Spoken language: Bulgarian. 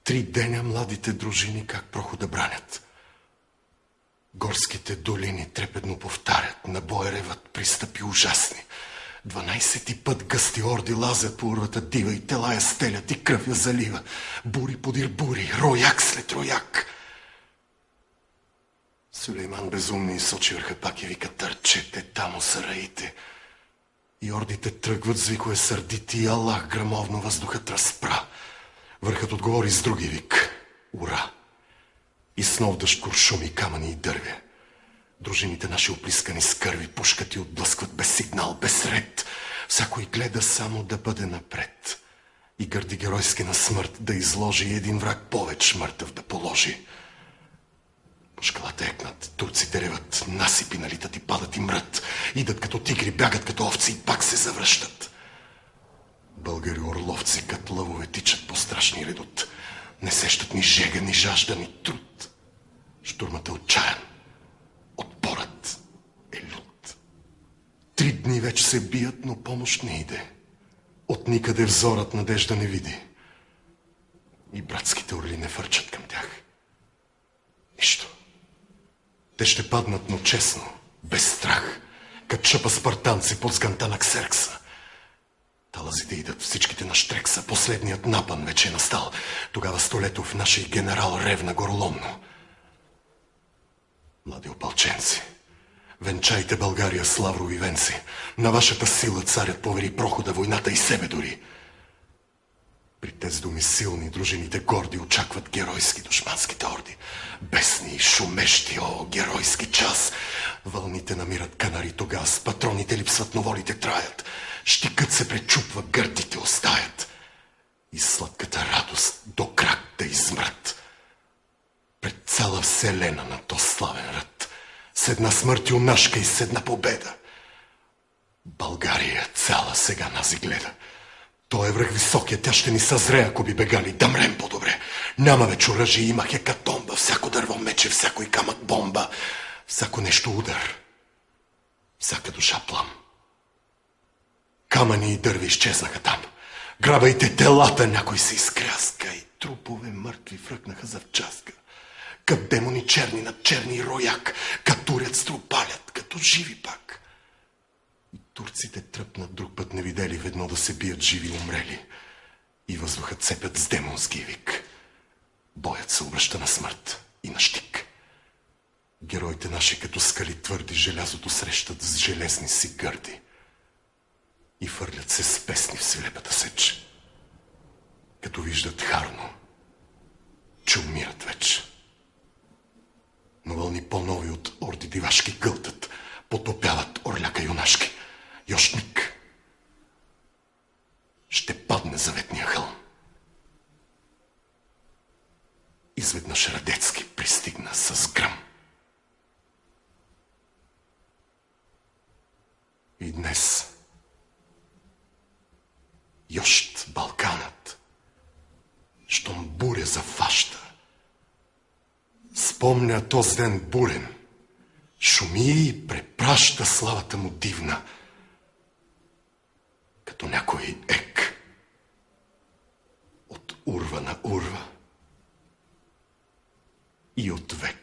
3 деня младите дружини как прохода бранят. Горските долини трепетно повтарят, на боя реват пристъпи ужасни. 12 път гъсти орди лазят по урвата дива и тела я стелят и кръв я залива. Бури подир бури, рояк след рояк. Сулейман безумни сочи върха пак и вика: търчете, тамо са раите. И ордите тръгват с викове сърдити и Аллах грамовно въздухът разпра. Върхът отговори с други вик: ура! И снов дъжд куршуми, камъни и дървя. Дружините наши оплискани с кърви пушкат и отблъскват без сигнал, без ред. Всякой гледа само да бъде напред. И гърди геройски на смърт да изложи и един враг повече мъртъв да положи. Пушкалата екнат, турците реват, насипи налитат и падат и мрът. Идат като тигри, бягат като овци и пак се завръщат. Българи орловци като лъвове тичат по страшни редот. Не сещат ни жега, ни жажда, ни труд. Штурмът е отчаян. Отпорът е лют. 3 дни вече се бият, но помощ не иде. От никъде взорът надежда не види. И братските орли не фърчат към тях. Нищо. Те ще паднат, но честно, без страх, като чъпа спартанци под сганта на Ксеркса. Талазите идат, всичките на Штрекса. Последният напън вече е настал. Тогава Столетов, нашия генерал, ревна гороломно: млади опълченци, венчайте България с лаврови венци. На вашата сила царят повери прохода, войната и себе дори. При тези думи силни, дружините горди очакват геройски душманските орди. Бесни, шумещи, о, геройски час! Вълните намират канари тогаз, патроните липсват, но волите траят. Щикът се пречупва, гърдите остаят. И сладката радост до крак да измрат. Пред цяла вселена на то славен ръд, с една смърт юнашка и с една победа. България цяла сега нази гледа. Той е връх високия, тя ще ни съзре, ако би бегали. Да мрем по-добре. Няма вече оръжие, има хекатомба. Всяко дърво мече, всяко и камък бомба. Всяко нещо удар. Всяка душа плам. Камъни и дърви изчезнаха там. Грабайте телата, някой се изкряска. И трупове мъртви фръкнаха завчаска. Кът демони черни над черни рояк. Катурят, струпалят, като живи пак. И турците тръпнат друг път невидели, ведно да се бият живи умрели. И въздухът цепят с демонски вик. Боят се обръща на смърт и на щик. Героите наши като скали твърди желязото срещат с железни си гърди. И фърлят се с песни в свирепата сеч. Като виждат харно, че умират вече. Но вълни по-нови от орди дивашки гълтат, потопяват орляка юнашки. Йошник ще падне заветния хълм. Изведнъж Радецки пристигна с гръм. И днес Йощ Балканът, щом буря зафаща, спомня този ден бурен, шуми и препраща славата му дивна, като някой ек от урва на урва и от век